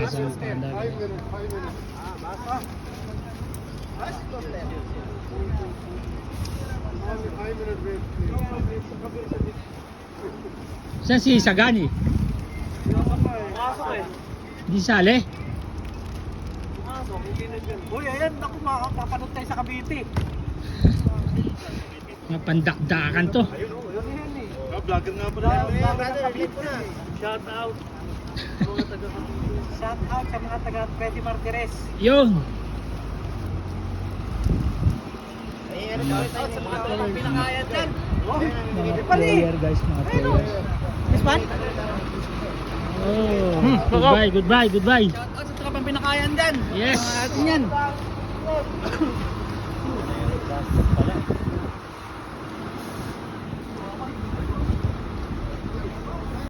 guys, ang panda. 5 minutes, 5 minutes. Only 5 minutes wait, please. Saan si Sagani? Pasok eh. Di sali? Pasok, hindi na dyan. Uy, ayan, naku, makakapanood tayo sa Cavite. Mga pandakdakan to. Ayun, oh, yun yan eh. Vlogger nga pala. Shout out. Shout out sa mga taga Betty Martires. Yun. Shout out sa mga taga pinakayan dyan. Mga player guys, mga players. This one? Oh, goodbye, goodbye, goodbye. Shout out sa taga pinakayan dyan. Yes. Mga atin yan.